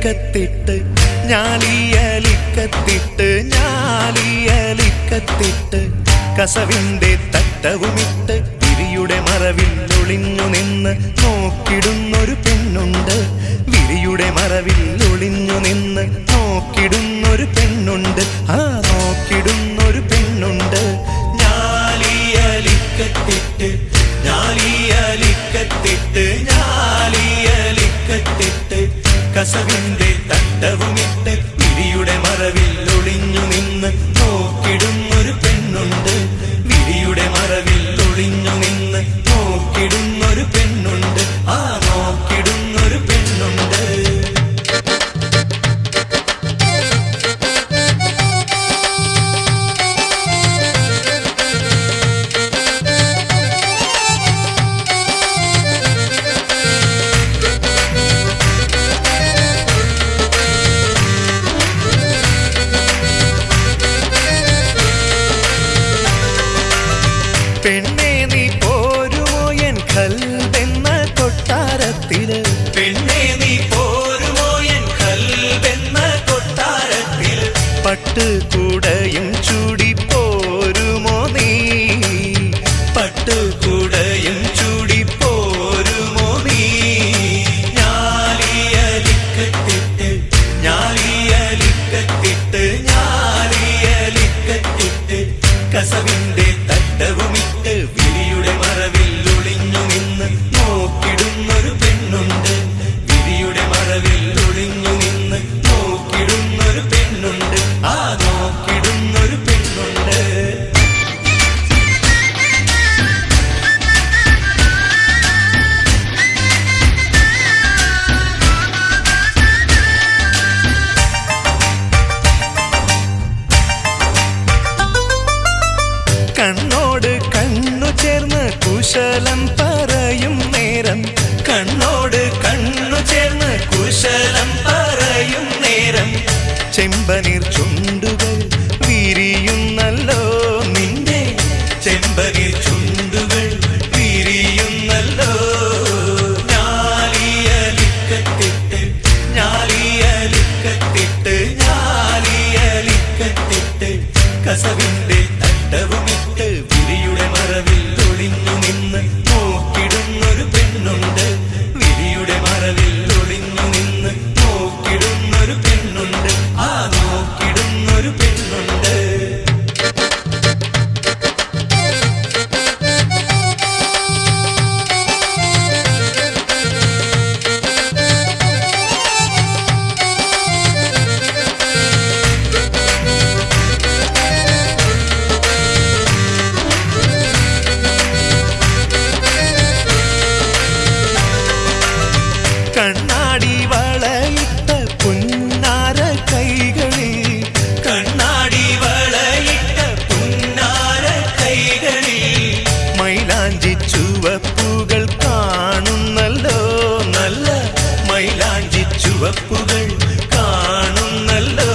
ഞാലിയലിക്കത്തിട്ട് ഞാലിയലിക്കത്തിട്ട് ഞാലിയലിക്കത്തിട്ട് കസവിന്റെ തട്ടവുമിട്ട് വിരിയുടെ മറവിൽ ഒളിഞ്ഞു നിന്ന് നോക്കിടുന്നൊരു പെണ്ണുണ്ട്. വിരിയുടെ മറവിൽ ഒളിഞ്ഞു നിന്ന് നോക്കിടുന്നൊരു പെണ്ണുണ്ട്. ആ നോക്കിടുന്നൊരു പെണ്ണുണ്ട്. ഞാലിയലിക്കത്തിട്ട് ഞാലിയലിക്കത്തിട്ട് ഞാലിയലിക്കത്തിട്ട് കസവിന്റെ തട്ടവുമിട്ട് വിരിയുടെ മറവിൽ ഒളിഞ്ഞു നിന്ന് നോക്കിടുന്നൊരു പെണ്ണുണ്ട്. വിരിയുടെ മറവിൽ ഒളിഞ്ഞു നിന്ന് നോക്കിടുന്നൊരു പെണ്ണുണ്ട്. ആ നോക്കിടുന്നൊരു പെണ്ണുണ്ട്. പെണ്ണേ നീ പോരുമോ എൻ കൽബെന്ന കൊട്ടാരത്തില്. പെണ്ണേ നീ പോരുമോ എൻ കൽബെന്ന കൊട്ടാരത്തില്. പട്ടുകൂടയും ചൂടി പോരുമോ നീ. പട്ടുകൂടയും ചൂടി പോരുമോ നീ. ഞാലിയലിക്കത്തിട്ട് ഞാലിയലിക്കത്തിട്ട് ഞാലിയലിക്കത്തിട്ട് കസവിന്റെ തട്ടവുമിട്ട് വിരിയുടെ മറവിൽ ഒളിഞ്ഞു നിന്ന് നോക്കിടുന്നൊരു പെണ്ണുണ്ട്. വിരിയുടെ മറവിൽ ഒളിഞ്ഞു നിന്ന് നോക്കിടുന്നൊരു പെണ്ണുണ്ട്. ആ നോക്കിടുന്നൊരു പെണ്ണുണ്ട്. കണ്ണോട് കണ്ണു ചേർന്ന് കുശലം പറയും നേരം. കണ്ണോട് കണ്ണു ചേർന്ന് കുശലം പറയും നേരം. ചെമ്പനീർ ചുണ്ടുകൾ വിരിയുന്നല്ലോ നിന്റെ. ചെമ്പനീർ ചുണ്ടുകൾ വിരിയുന്നല്ലോ. ഞാലിയലിക്കത്തിട്ട് ഞാലിയലിക്കത്തിട്ട് ഞാലിയലിക്കത്തിട്ട് കസവിന്റെ തട്ടവുമിട്ട് വിരിയുടെ മറവിൽ ഒളിഞ്ഞു നിന്ന് നോക്കിടുന്നൊരു പെണ്ണുണ്ട്. വിരിയുടെ മറവിൽ ഒളിഞ്ഞു നിന്ന് നോക്കിടുന്നൊരു പെണ്ണുണ്ട്. ആ നോക്കിടുന്നൊരു പെണ്ണുണ്ട്. കണ്ണാടി വളയിട്ട പുന്നാര കൈകളിൽ. കണ്ണാടി വളയിട്ട പുന്നാര കൈകളിൽ മൈലാഞ്ചി ചുവപ്പുകൾ കാണുന്നല്ലോ. നല്ല മൈലാഞ്ചി ചുവപ്പുകൾ കാണുന്നല്ലോ.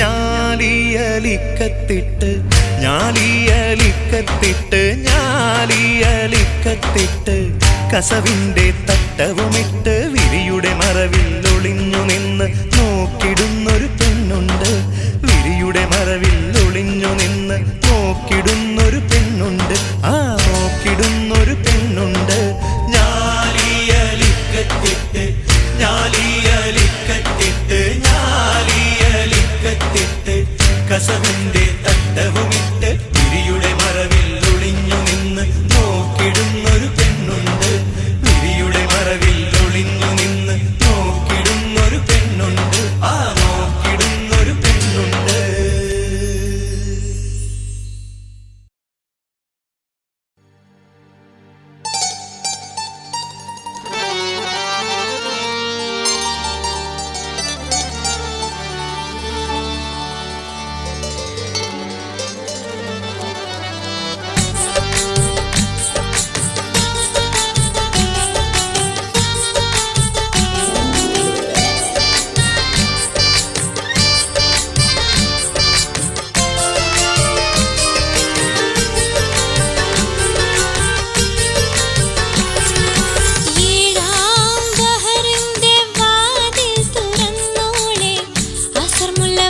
ഞാലിയലിക്കത്തിട്ട് ഞാലിയലിക്കത്തിട്ട് ഞാലിയലിക്കത്തിട്ട് കസവിന്റെ തട്ടവുമിട്ട് വിരിയുടെ മറവിൽ ഒളിഞ്ഞു നിന്ന് നോക്കിടുന്നൊരു പെണ്ണുണ്ട്. വിരിയുടെ മറവിൽ ഒളിഞ്ഞു നിന്ന് നോക്കിടുന്നൊരു പെണ്ണുണ്ട്. ആ നോക്കിടുന്നൊരു പെണ്ണുണ്ട്. ഞാലിയലിക്കത്തിട്ട് ഞാലിയലിക്കത്തിട്ട് ഞാലിയലിക്കത്തിട്ട് കസവിന്റെ തട്ടവുമിട്ട് വിരിയുടെ മറവിൽ ഒളിഞ്ഞു നിന്ന് നോക്കിടുന്നൊരു പെണ്ണുണ്ട്. വിരിയുടെ മറവിൽ ഒളിഞ്ഞു നിന്ന് നോക്കിടുന്നൊരു പെണ്ണുണ്ട്. ആ നോക്കിടുന്നൊരു പെണ്ണുണ്ട്.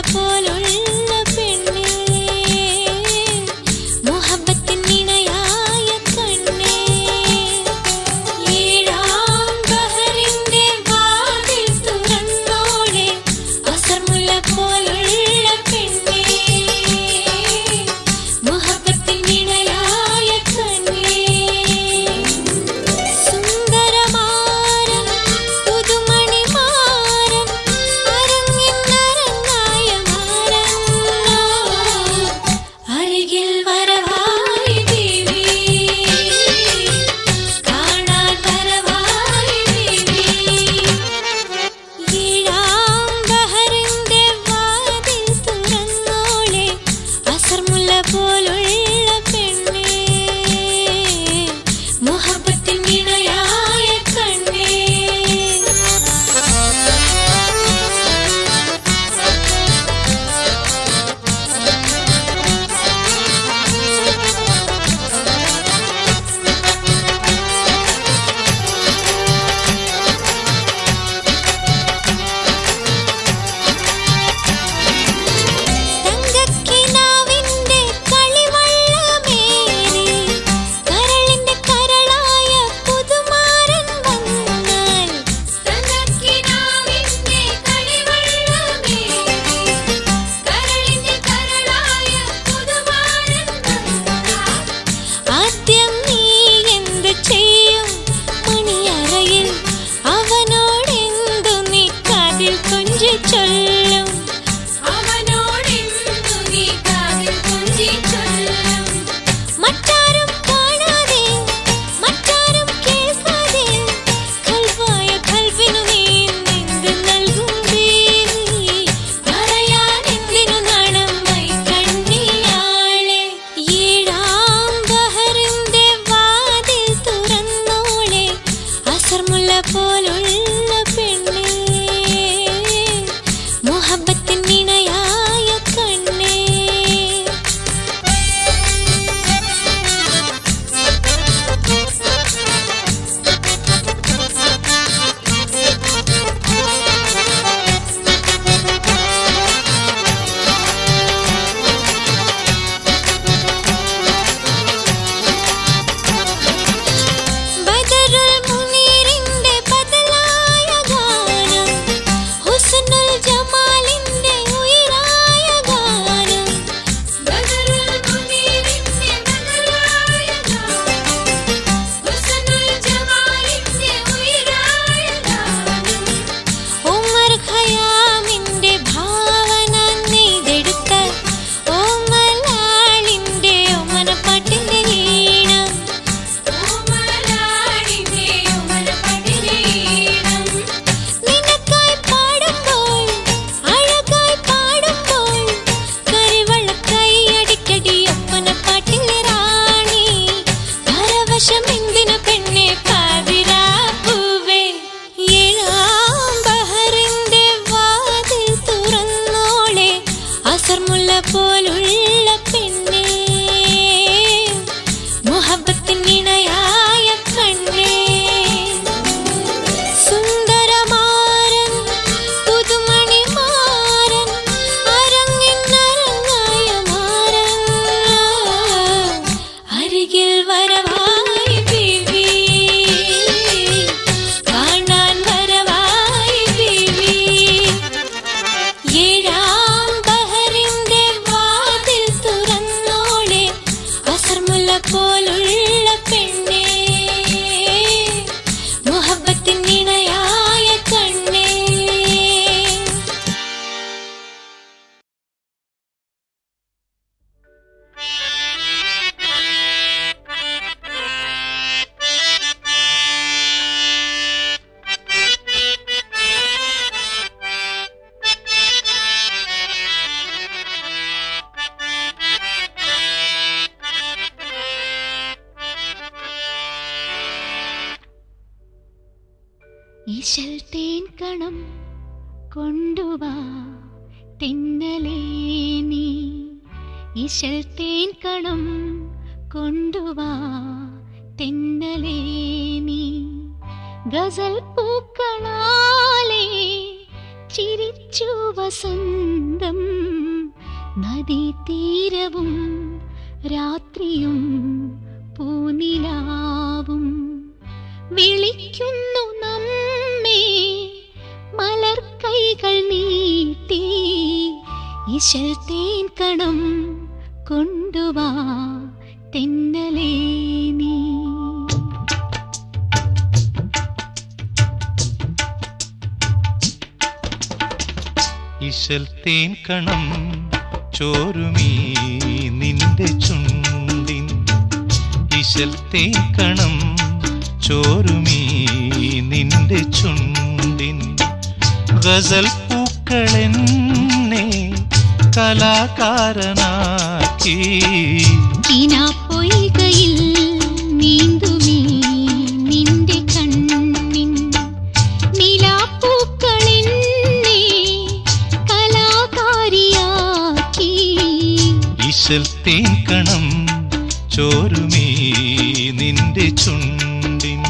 പോലുള്ള പെണ്ണേ മുഹബത്തിൻ ഇണയായ കണ്ണേ ഏഴാം ബഹറിന്റെ വാതിൽ തുറന്നോളെ അസർമുല്ല പോലുള്ള പെണ്ണേ മുഹബത്തിൻ ഇണയായ കണ്ണേ സുന്ദരമാരൻ പുതുമണിമാരൻ അരങ്ങിന്നരങ്ങായ മാരൻ അരികിൽ വരവായി ബീവി കാണാൻ വരവായി ബീവി ഏഴാം ബഹറിന്റെ വാതിൽ തുറന്നോളെ അസർമുല്ല പോലുള്ള പെണ്ണേ മുഹബത്തിൻ ഇണയായ കണ്ണേ തങ്കക്കിനാവിന്റെ കളിവള്ളമേറി കരളിന്റെ കരളായ പുതുമാരൻ വന്നാൽ തങ്കക്കിനാവിന്റെ കളിവള്ളമേറി കരളിന്റെ കരളായ പുതുമാരൻ വന്നാൽ ആദ്യം നീ എന്ത് ചെയ്യും മണിയറയിൽ അവനോടെന്തു നീ കാതിൽ കൊഞ്ചി ചൊല്ലും അവനോടെന്തു നീ കാതിൽ കൊഞ്ചി ചൊല്ലും മറ്റാരും കാണാതെ മറ്റാരും കേൾക്കാതെ കൽവായ കൽവിനു നീ എന്ത് നൽകും ദേവി പറയാൻ എന്തിനു നാണം വൈ കണ്ണിയാളെ ഏഴാം ബഹറിന്റെ വാതിൽ തുറന്നോളെ അസർമുല്ല പോലുള്ള പെണ്ണേ മുഹബത്തിൻ ഇണയായ കണ്ണേ ബദറുൽ മുനീറിന്റെ ബദലായ ഗാനം ഹുസ്നുൽ ജമാലിന്റെ ഉയിരായ ഗാനം ബദറുൽ മുനീറിന്റെ ബദലായ ഗാനം ഹുസ്നുൽ ജമാലിന്റെ ഉയിരായ ഗാനം ഉമർ ഖയാമിന്റെ ഭാവന നെയ്തെടുത്ത ഓമലാളിന്റെ ഒമനപ്പാട്ടിന്റെ ഈണം ഓമലാളിന്റെ ഒമനപ്പാട്ടിന്റെ ഈണം നിനക്കായി പാടുമ്പോൾ അഴകായി പാടുമ്പോൾ കരിവള്ള കൈയടിക്കടി ഒപ്പനപ്പാട്ടിലെ റാണി പരവശം എന്തിനു പെണ്ണെ പാതിരാ പൂവേ ഏഴാം ബഹറിന്റെ വാതിൽ തുറന്നോളെ അസർമുല്ല പോലുള്ള പെണ്ണേ മുഹബത്തിൻ ഇണയായ കണ്ണേ സുന്ദരമാരൻ പുതുമണിമാരൻ അരങ്ങിന്നരങ്ങായ മാരൻ അരികിൽ വരവായി ബീവി കാണാൻ വരവായി ബീവി ഏഴാം ബഹറിന്റെ വാതിൽ തുറന്നോളെ അസർമുല്ല പോലുള്ള പെണ്ണേ മുഹബത്തിൻ ഇണയായ കണ്ണേ ഇശൽ തേൻ കണം കൊണ്ടുവാ തെന്നലേ നീ ഇശൽ തേൻ കണം കൊണ്ടുവാ തെന്നലേ നീ ഗസൽ പൂക്കളാലേ ചിരിച്ചു വസന്തം നദീതീരവും രാത്രിയും പൂനിലാവും വിളിക്കുന്നു നമ്മെ മലർക്കൈകൾ നീട്ടി ഇശൽ തേൻ കണം കൊണ്ടുവാ തെന്നലേ നീ. ഇശൽ തേൻ കണം ചോരുമീ നിന്റെ ചുണ്ടിൻ, ഇശൽ തേൻ കണം ചോരുമീ നിന്റെ ചുണ്ടിൻ. ഗസൽ പൂക്കളെന്നെ കലാകാരനാക്കി പൊയ്കയിൽ നീന്തുമീ നിന്റെ കണ്ണിൻ നിലാപ്പൂക്കളെന്നെ കലാകാരിയാക്കി. ഇശൽ തേൻ കണം ചോരുമീ നിന്റെ ചുണ്ടിൻ.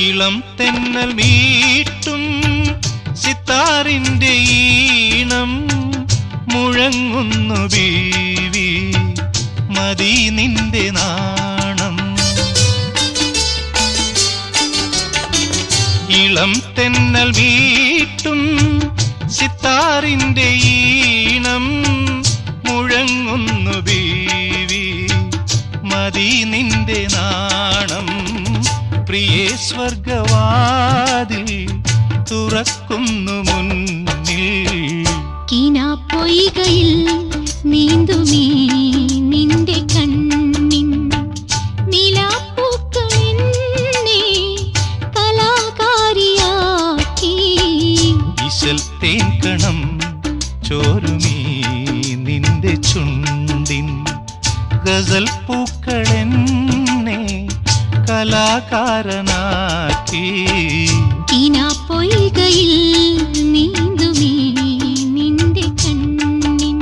ഇളം തെന്നൽ മീട്ടും സിത്താറിന്റെ ഈണം മുഴങ്ങുന്നു ബീവി, മതി നിന്റെ നാണം. ഇളം തെന്നൽ മീട്ടും സിത്താറിന്റെ ഈണം മുഴങ്ങുന്നു ബീവി, മതി നിന്റെ നാണം. പ്രിയേ സ്വർഗവാതിൽ തുറക്കുന്നു മുന്നിൽ, പൊയ്കയിൽ നീന്തുമീ നിന്റെ കണ്ണിൻ നിലാപ്പൂക്കളെന്നെ കലാകാരിയാക്കി. ഇശൽ തേൻ കണം ചോരുമീ നിന്റെ ചുണ്ടിൻ. ഗസൽ പൂക്കളെന്നെ കലാകാരനാക്കി. പൊയ്കയിൽ നീന്തുമീ നിന്റെ കണ്ണിൻ.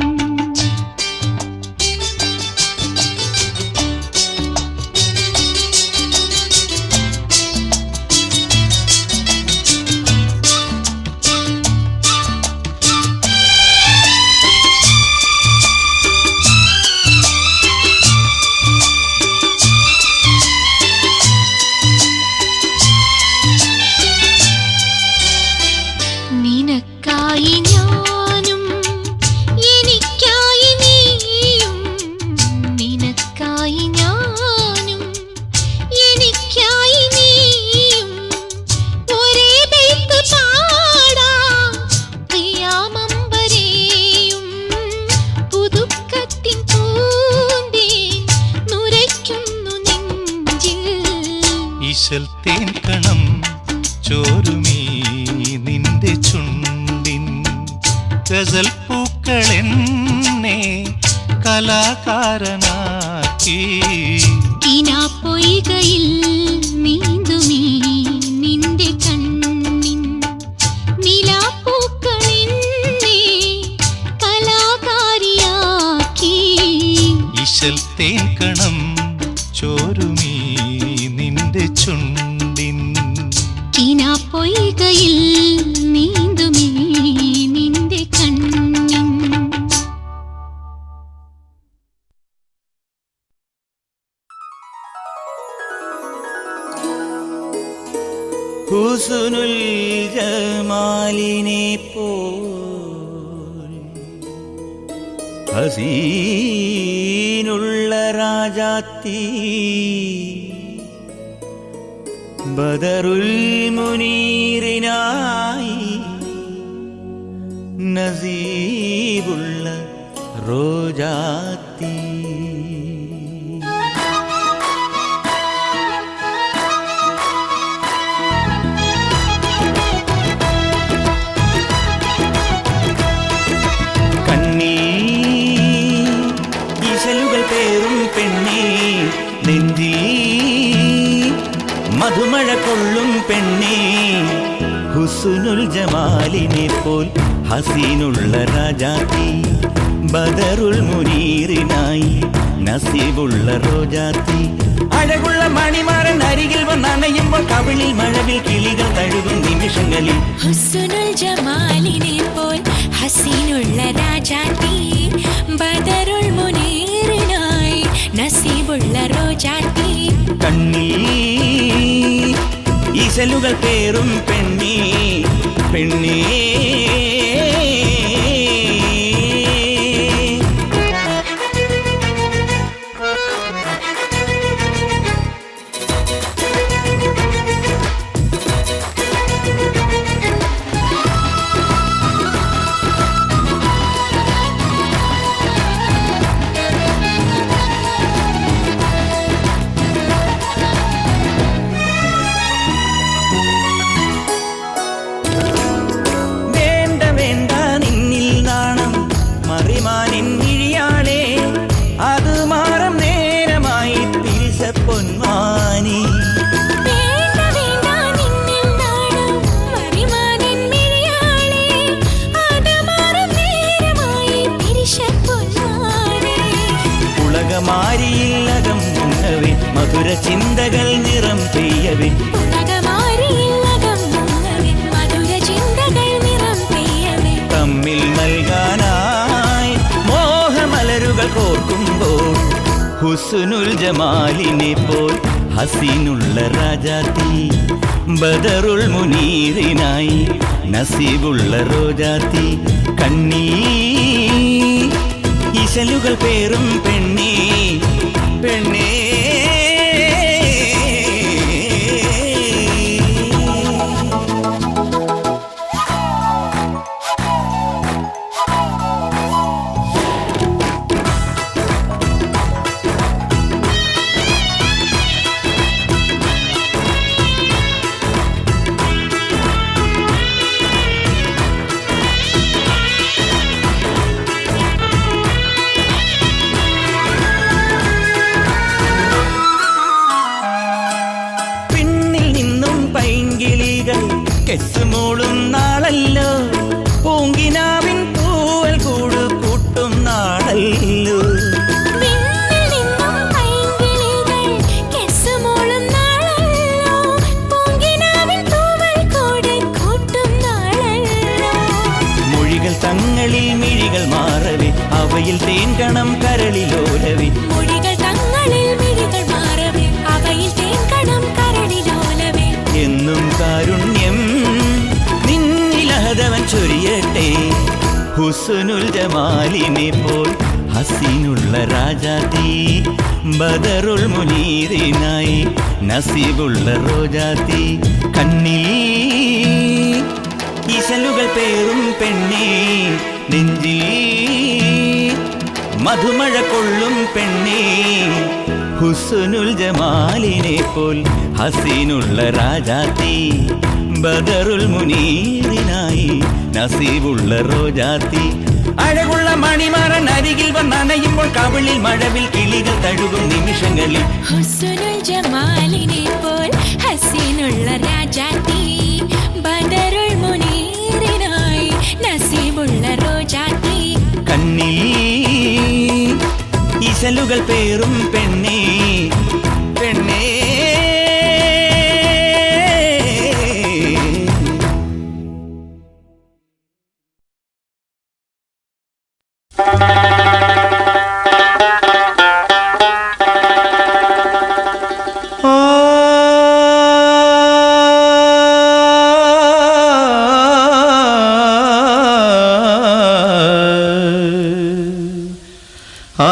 നിനക്കായി ഞാനും എനിക്കായി നീയും, നിനക്കായി ഞാനും എനിക്കായി നീയും ഒരേ ബൈത്ത് പാടാം പ്രിയാമമ്പരേയും. പുതുക്കത്തിൻ പൂന്തേൻ നുരയ്ക്കുന്നു നെഞ്ചിൽ. ഇശൽ തേൻ കണം ചോരുമീ നിന്റെ ചുണ്ടിൻ. ഗസൽ പൂക്കളെന്നെ കലാകാരനാക്കി. പൊയ്കയിൽ നീന്തുമീ നിന്റെ കണ്ണിൻ നിലാപ്പൂക്കളെന്നെ കലാകാരിയാക്കി. ഇശൽ തേൻ കണം ചോരുമീ നിന്റെ ചുണ്ടിൻ. പൊയ്കയിൽ നീന്തുമീ നിന്റെ കണ്ണിൻ. ഹുസ്നുൽ ജമാലിനെ പോൽ ഹസീനുള്ള രാജാത്തി, ബദറുൽ മുനീറിനായി നസീബുള്ള റോജാത്തി. കണ്ണീർ പെണ്ണേ നെഞ്ചിൽ മധുമഴ കൊള്ളും പെണ്ണേ ഹുസ്നുൽ ജമാലിനെ പോൽ ഹസീനുള്ള രാജാത്തി ബദറുൽ മുനീറിനായി നസീബുള്ള റോജാത്തി അഴകുള്ള മണിമാരൻ അരികിൽ വന്നണയുമ്പോൾ കവിളിൽ മഴവിൽ കിളികൾ തഴുകും നിമിഷങ്ങളിൽ ഹുസ്നുൽ ജമാലിനെ പോൽ ഹസീനുള്ള രാജാത്തി ബദറുൽ മുനീറിനായി നസീബുള്ള റോജാത്തി കണ്ണിൽ ഈശലുകൾ പേറും പെണ്ണേ പെണ്ണേ മാരിയില്ലകം മുങ്ങവേ മധുര ചിന്തകൾ നിറം പെയ്യവേ തമ്മിൽ നൽകാനായി മോഹമലരുകൾ കോർക്കുമ്പോൾ ഹുസ്നുൽ ജമാലിനെ പോൽ ഹസീനുള്ള രാജാത്തി ബദറുൽ മുനീറിനായി നസീബുള്ള റോജാത്തി കണ്ണീ ഈശലുകൾ പേറും പെണ്ണേ പെണ്ണേ കെസ്സുമൂളും നാളല്ലോ പൂങ്കിനാവിൻ പൂവൽ കൂട് കൂട്ടും നാളല്ലോ മൊഴികൾ തങ്ങളിൽ മിഴികൾ മാറവേ അവയിൽ തേൻകണം കരളിലോലവേ എന്നും കാരുണ്യം നിന്നിലഹതവൻ ചൊരിയട്ടെ ഹുസ്നുൽ ജമാലിനെ പോൽ ഹസീനുള്ള രാജാത്തി ബദറുൽ മുനീറിനായി നസീബുള്ള റോജാത്തി കണ്ണിൽ ഈശലുകൾ പേറും പെണ്ണേ നെഞ്ചിൽ മധുമഴ കൊള്ളും പെണ്ണേ ഹുസ്നുൽ ജമാലിനെ പോൽ ഹസീനുള്ള രാജാത്തി ബദറുൽ മുനീറിനായി നസീബുള്ള റോജാത്തി അഴകുള്ള മണിമാരൻ അരികിൽ വന്നണയുമ്പോൾ കവിളിൽ മഴവിൽ കിളികൾ തഴുകും നിമിഷങ്ങളിൽ ഹുസ്നുൽ ജമാലിനെ പോൽ ഹസീനുള്ള രാജാത്തി ബദറുൽ മുനീറിനായി നസീബുള്ള റോജാത്തി കണ്ണിൽ ഈശലുകൾ പേറും പെണ്ണേ പെണ്ണേ ആ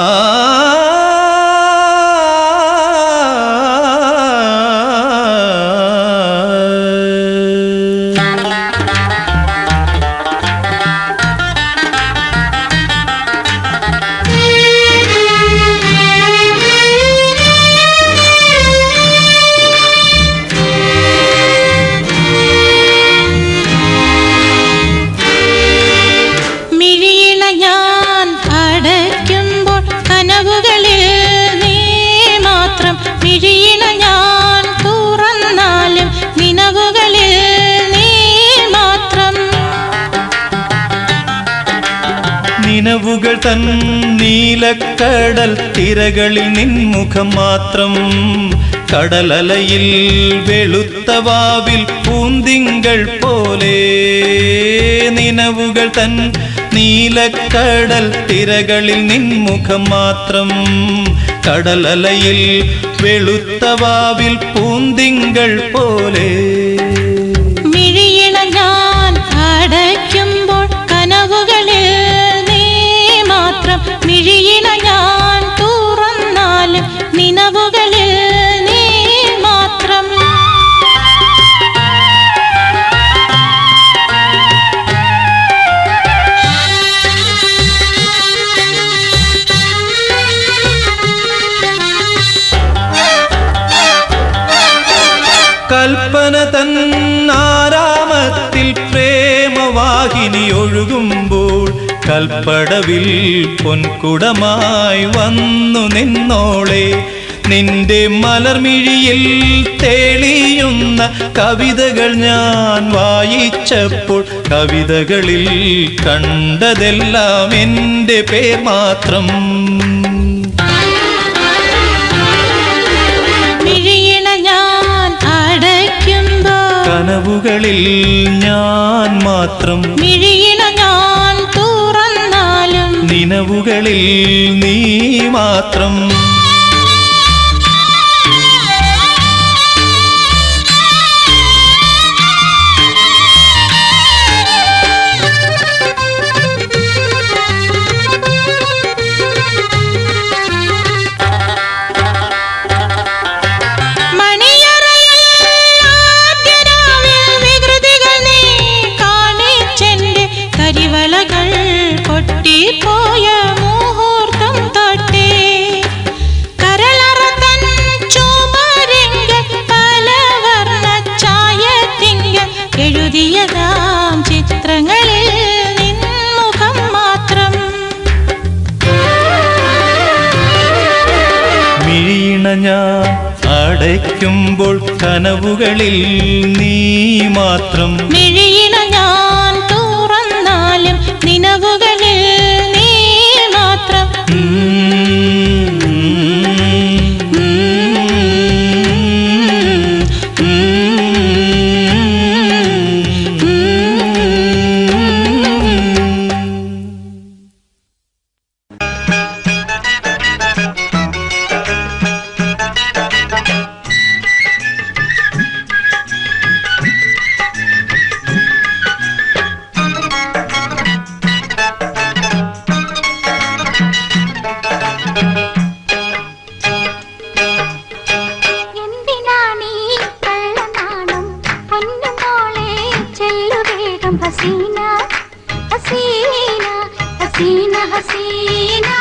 തൻ നീലക്കടൽ തിരകളിൽ നിൻമുഖം മാത്രം കടലലയിൽ വെളുത്ത വാവിൽ പൂന്തിങ്കൾ പോലെ നിനവുകൾ തൻ നീലക്കടൽ തിരകളിൽ നിൻമുഖം മാത്രം കടലലയിൽ വെളുത്ത വാവിൽ പൂന്തിങ്കൾ പോലെ മിഴിയിണ ഞാൻ അടയ്ക്കുമ്പോൾ കനവുകളിൽ നീ മാത്രം മിഴിയിണ ഞാൻ തുറന്നാലും നിനവുകളിൽ നീ മാത്രം കൽപ്പന തൻ ആരാമത്തിൽ പ്രേമവാഹിനി ഒഴുകുമ്പോൾ കൽപ്പടവിൽ പൊൻകുടമായി വന്നു നിന്നോളെ നിന്റെ മലർമിഴിയിൽ തെളിയുന്ന കവിതകൾ ഞാൻ വായിച്ചപ്പോൾ കവിതകളിൽ കണ്ടതെല്ലാം എൻ്റെ പേർ മാത്രം കനവുകളിൽ ഞാൻ മാത്രം മിഴിയിണ ഞാൻ തുറന്നാലും നിനവുകളിൽ നീ മാത്രം പോയ മുഹൂർത്തം തൊട്ടേ കരളറ തൻ ചുമരിങ്കൽ പല വർണ്ണ ഛായത്തിങ്കൽ എഴുതിയതാം ചിത്രങ്ങളിൽ നിൻമുഖം മാത്രം മിഴിയിണ ഞാൻ അടയ്ക്കുമ്പോൾ കനവുകളിൽ നീ മാത്രം മിഴിയിണ ഞാൻ തുറന്നാലും നിനവുകളിൽ നീ മാത്രം हसीना हसीना हसीना हसीना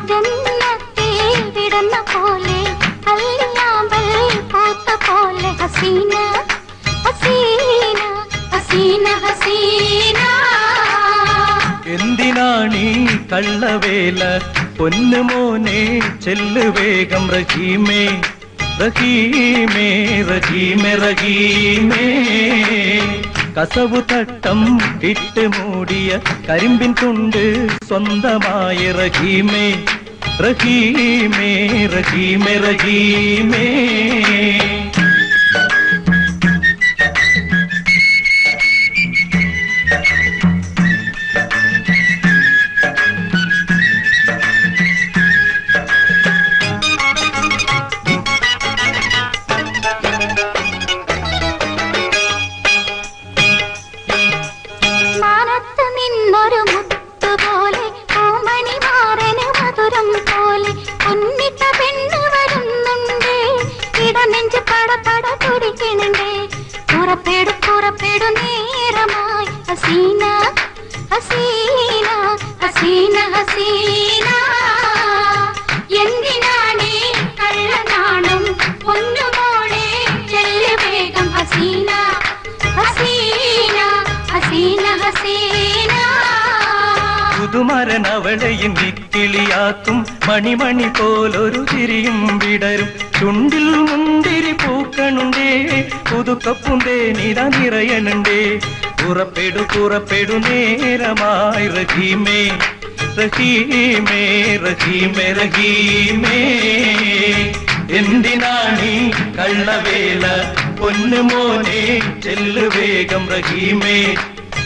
जन्नത്തിൽ വിടന്ന പോലെ അല്ലിയാമ്പൽ പൂത്ത പോലെ ഹസീന ഹസീന ഹസീന ഹസീന എന്തിനാണീ കള്ളവേല പൊന്നുമോനെ ചെല്ലു വേഗം റഹീമേ റഹീമേ റഹീമേ റഹീമേ കസവു തട്ടം ഇട്ട് മൂടിയ കരിമ്പിൻ തുണ്ട് സ്വന്തമായ റഹീമേ റഹീമേ റഹീമേ റഹീമേ हसीना हसीना हसीना हसीना എന്തിനാണീ കള്ളനാണം പൊന്നുമോളെ ചെല്ല് വേഗം ഹസീന ഹസീന ഹസീന ഹസീന പുതുമരൻ അവളെയും വിക്കിളിയാക്കും മണിമണി പോലൊരു ചിരിയും വിടരും ചുണ്ടിൽ മുന്തിരി പൂക്കണുണ്ടേ പുതുക്കപ്പുന്തേ നിറ നിറയണുണ്ടേ പുറപ്പെടു പുറപ്പെടു നേരമായി റഹീമേ റഹീമേ റഹീമേ റഹീമേ എന്തിനാണീ കള്ളവേല പൊന്നുമോനെ ചെല്ലു വേഗം റഹീമേ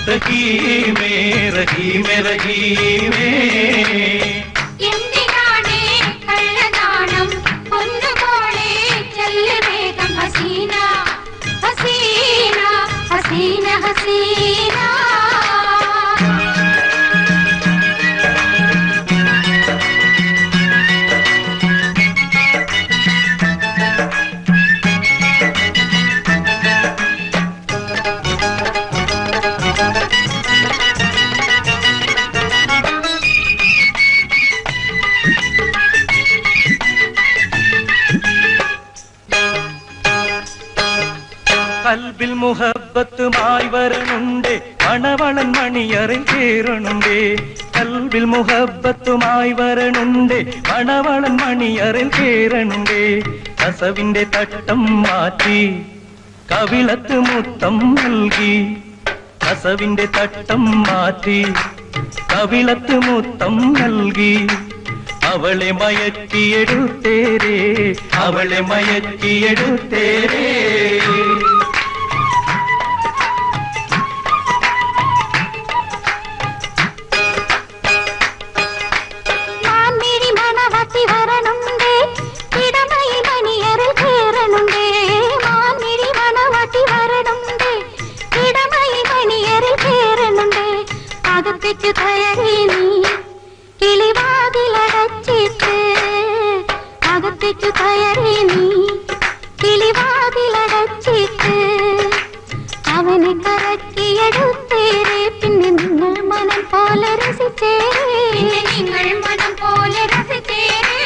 റഹീമേ റഹീമേ റഹീമേ എന്തിനാണേ കള്ളനാണം പൊന്നുമോളെ ചെല്ലു വേഗം ഹസീന ഹസീന ഹസീന ഹസീന കൽബിൽ മുഹബത്തുമായി വരണുണ്ടേ മണവളൻ മണിയറിൽ കേറണുണ്ടേ കൽബിൽ മുഹബത്തുമായി വരണുണ്ടേ മണവളൻ മണിയറിൽ കേറണുണ്ടേ കസവിന്റെ തട്ടം മാറ്റി കവിളത്ത് മുത്തം നൽകി കസവിന്റെ തട്ടം മാറ്റി കവിളത്ത് മുത്തം നൽകി അവളെ മയക്കിയെടുത്തേരേ അവളെ മയക്കിയെടുത്തേരേ അവനെ കറക്കിയെടുത്തേരേ പിന്നെ നിങ്ങൾ മനം പോലെ രസിച്ചേരേ നിങ്ങൾ മനം പോലെ രസിച്ചേരേ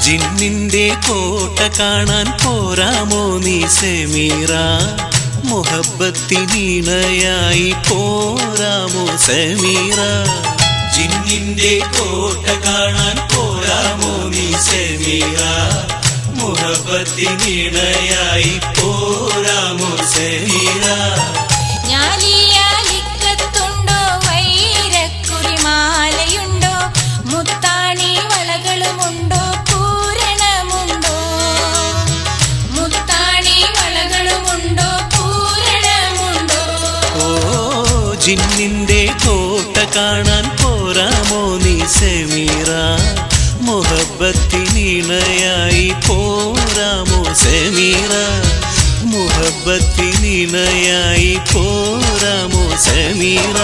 ജിന്നിന്റെ കോട്ട കാണാൻ പോരാമോ നീ സമീറ മുഹബത്തിനിണയായി പോരാമോ സമീറ ജിന്നിന്റെ കോട്ട കാണാൻ പോരാമോ നീ സമീറ മുഹബത്തിനിണയായി പോരാമോ സമീറ ഞാലിയാലിക്കത്തുണ്ടോ വൈരക്കുറിമാലയുണ്ടോ മുത്താണി വളകളുമുണ്ടോ പൂരണമുണ്ടോ മുത്താണി വളകളുമുണ്ടോ പൂരണമുണ്ടോ ഓ ജിന്നിന്റെ കോട്ട കാണാൻ പോരാമോ നീ സമീറ മുഹബത്തിനിണയായി പോരാമോ സമീറ മുഹബത്തിനിണയായി പോരാമോ സമീറ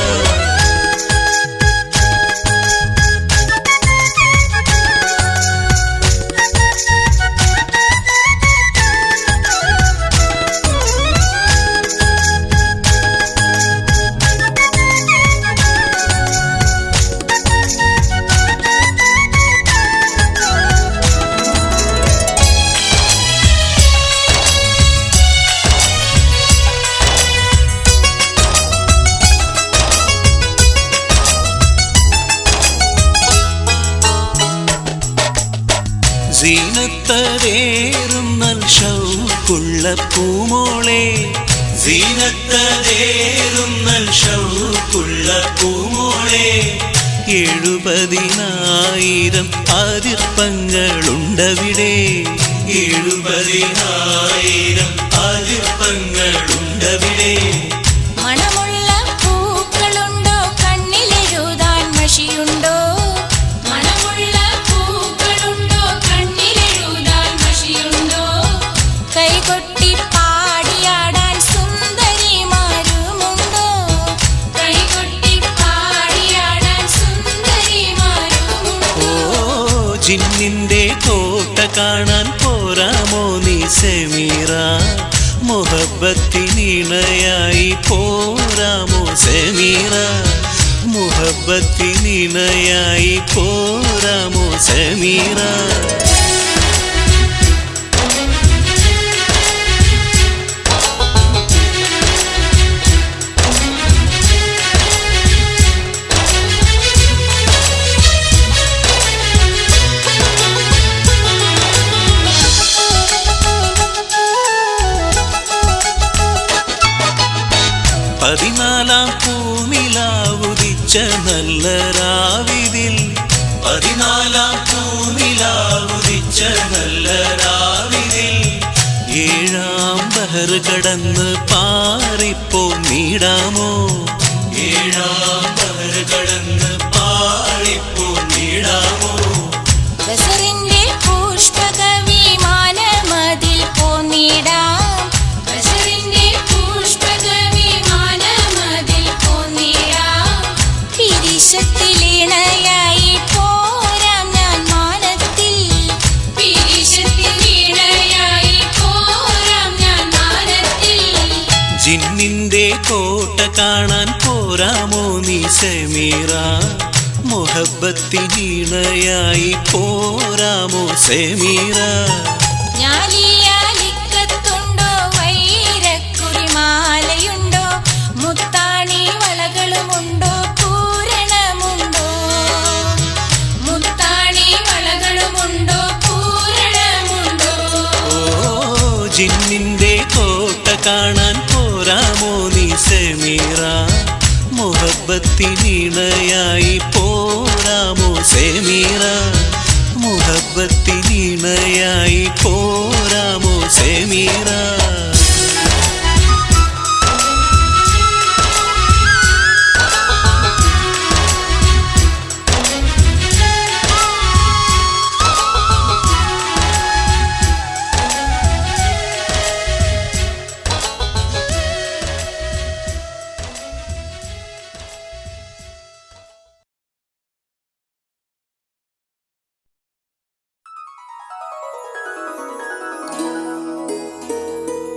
സീനത്തതേറും നൽ ഷൗക്കുള്ള പൂമോളെ സീനത്തതേറും നൽ ഷൗക്കുള്ള പൂമോളെ 70,000 അതിർപ്പങ്ങളുണ്ടവിടെ 70,000 അതിർപ്പങ്ങളുണ്ടവിടെ മണമുള്ള പൂക്കളുണ്ടോ കണ്ണിലെഴുതാൻ മഷിയുണ്ടോ മണമുള്ള പൂക്കളുണ്ടോ കണ്ണിലെഴുതാൻ ജിന്നിന്റെ കോട്ട കാണാൻ പോരാമോ നീ സെമീറ മുഹബത്തിനിണയായി പോരാമോ സെമീറ മുഹബത്തിനിണയായി പോരാമോ സെമീറ പതിനാലാം പൂനിലാവുദിച്ച നല്ല രാവിതിൽ പതിനാലാം പൂനിലാവുദിച്ച നല്ല രാവിതിൽ ഏഴാം ബഹർ കടന്ന് പാറിപ്പോ നീടാമോ ഏഴാം ബഹർ കടന്ന് പാറിപ്പോ നീടാമോ ബസറിന്റെ പുഷ്പക വിമാനമതിൽ പോന്നിടാം ബസറിന്റെ പുഷ്പക വിമാനമതിൽ പോന്നിടാം പിരിശത്തിലിണയായി പോരാം ഞാൻ മാനത്തിൽ പിരിശത്തിലിണയായി പോരാം ഞാൻ മാനത്തിൽ ജിന്നിന്റെ കോട്ട കാണാൻ പോരാമോ നീ സെമീറ മുഹബത്തിനിണയായി പോരാമോ സെമീറ ഞാലിയാലിക്കത്തുണ്ടോ വൈരക്കുറിമാലയുണ്ടോ മുത്താണി വളകളുമുണ്ടോ പൂരണമുണ്ടോ മുത്താണി വളകളുമുണ്ടോ പൂരണമുണ്ടോ ഓ ജിന്നിന്റെ കോട്ട കാണാൻ പോരാമോ നീ സെമീറ മുഹബത്തിനിണയായി പോരാമോ സെമീറ മുഹബത്തിനിണയായി പോരാമോ സെമീറ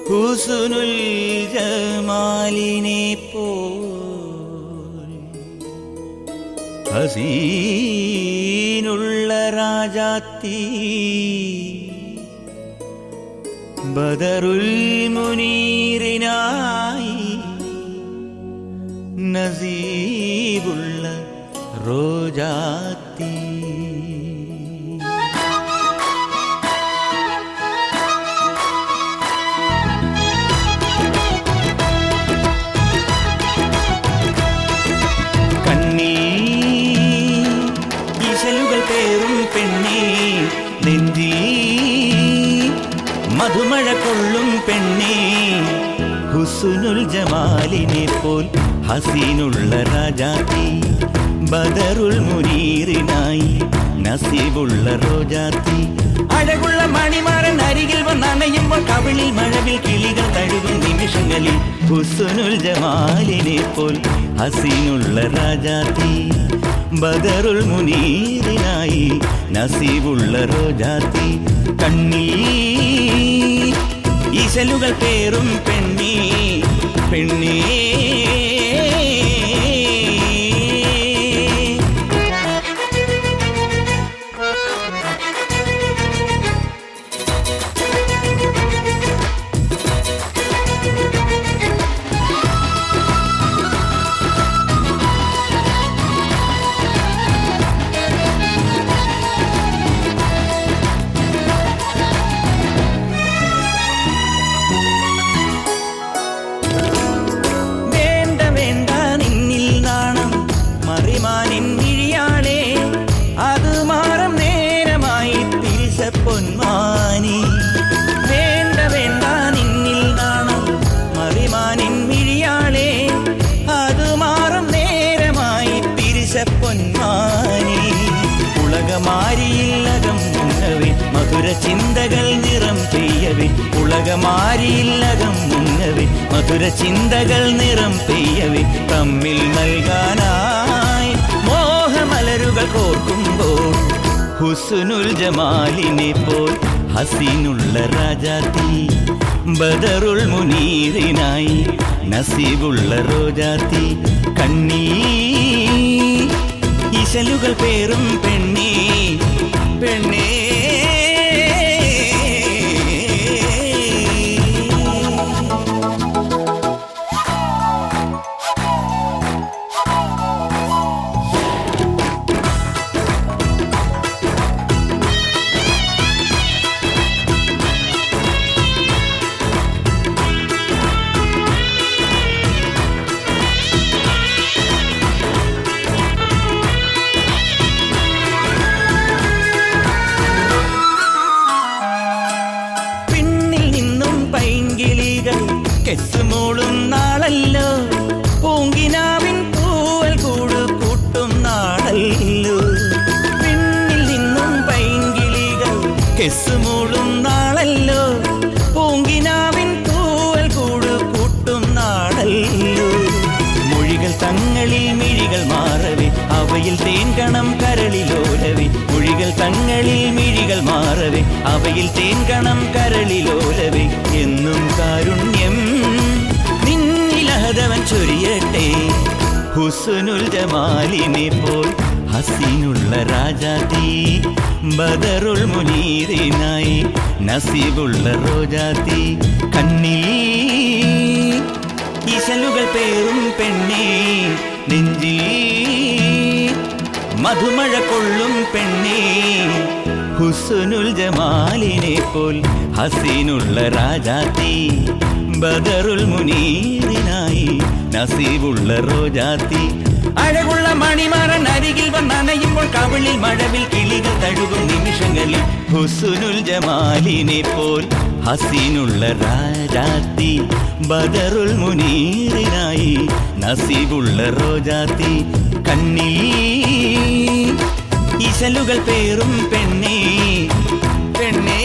ഹുസ്നുൽ ജമാലിനെ പോൽ ഹസീനുള്ള രാജാത്തി ബദറുൽ മുനീറിനായി നസീബുള്ള റോജാത്തി മധുമഴ കൊള്ളും പെണ്ണേ ഹുസ്നുൽ ജമാലിനെ പോൽ ഹസീനുള്ള രാജാത്തി ബദറുൽ മുനീറിനായി നസീബുള്ള റോജാത്തി അഴകുള്ള മണിമാരൻ അരികിൽ വന്നണയുമ്പോൾ കവിളിൽ മഴവിൽ കിളികൾ തഴുകും നിമിഷങ്ങളിൽ ഹുസ്നുൽ ജമാലിനെ പോൽ ഹസീനുള്ള രാജാത്തി ബദറുൽ മുനീറിനായി നസീബുള്ള റോജാത്തി കണ്ണീ ഈശലുകൾ പേറും പെണ്ണേ പെണ്ണേ പൊന്മാനി വേണ്ട വേണ്ട നിന്നിൽ നാണം മറിമാനിൻ മിഴിയാളെ അത് മാറും നേരമായി പിരിശ പൊന്മാനി ഉലകമാരിയില്ലകം മുന്നവേ മധുര ചിന്തകൾ നിറം പെയ്യവേ ഉലകമാരിയില്ലകം മുന്നവേ മധുര ചിന്തകൾ നിറം പെയ്യവേ തമ്മിൽ നൽകാനായി മോഹമലരുകൾ കോർക്കുമ്പോൾ ഹുസ്നുൽ ജമാലിനെ പോൽ ഹസീനുള്ള രാജാത്തി ബദറുൽ മുനീറിനായി നസീബുള്ള റോജാത്തി കണ്ണീ ഇശലുകൾ പേറും പെണ്ണേ പെണ്ണേ കെസ്സുമോളും നാളല്ലോ പൂങ്കിനാവിൻ പൂവൽ കൂട് കൂട്ടും നാളല്ലോ പിന്നിൽ നിന്നും പൈങ്കിളികൾ കെസ്സുമോളും നാളല്ലോ പൂങ്കിനാവിൻ പൂവൽ കൂട് കൂട്ടും നാളല്ലോ മൊഴികൾ തങ്ങളിൽ മിഴികൾ മാറവേ അവയിൽ തേൻകണം കരളിലോലവേ മൊഴികൾ തങ്ങളിൽ മിഴികൾ മാറവേ അവയിൽ തേൻകണം കരളിലോലവേ എന്നും കാരുണ്യം നിന്നിലഹതവൻ ചൊരിയട്ടെ ഹുസ്നുൽ ജമാലിനെ പോൽ ഹസീനുള്ള രാജാത്തി ബദറുൽ മുനീറിനായി നസീബുള്ള റോജാത്തി കണ്ണീ ഇശലുകൾ പേറും പെണ്ണേ നെഞ്ചിൽ മധുമഴ കൊള്ളും പെണ്ണേ ഹുസ്നുൽ ജമാലിനെ പോൽ ഹസീനുള്ള രാജാത്തി ബദറുൽ മുനീറിനായി നസീബുള്ള റോജാത്തി അഴകുള്ള മണിമാറൻ അരികിൽ വന്നണയുമ്പോൾ കവിളിൽ മഴവിൽ കിളികൾ തഴുകും നിമിഷങ്ങളിൽ ഹുസ്നുൽ ജമാലിനെ പോൽ ഹസീനുള്ള രാജാത്തി ബദറുൽ മുനീറിനായി നസീബുള്ള റോജാത്തി കണ്ണീ ഇശലുകൾ പേറും പെണ്ണേ പെണ്ണേ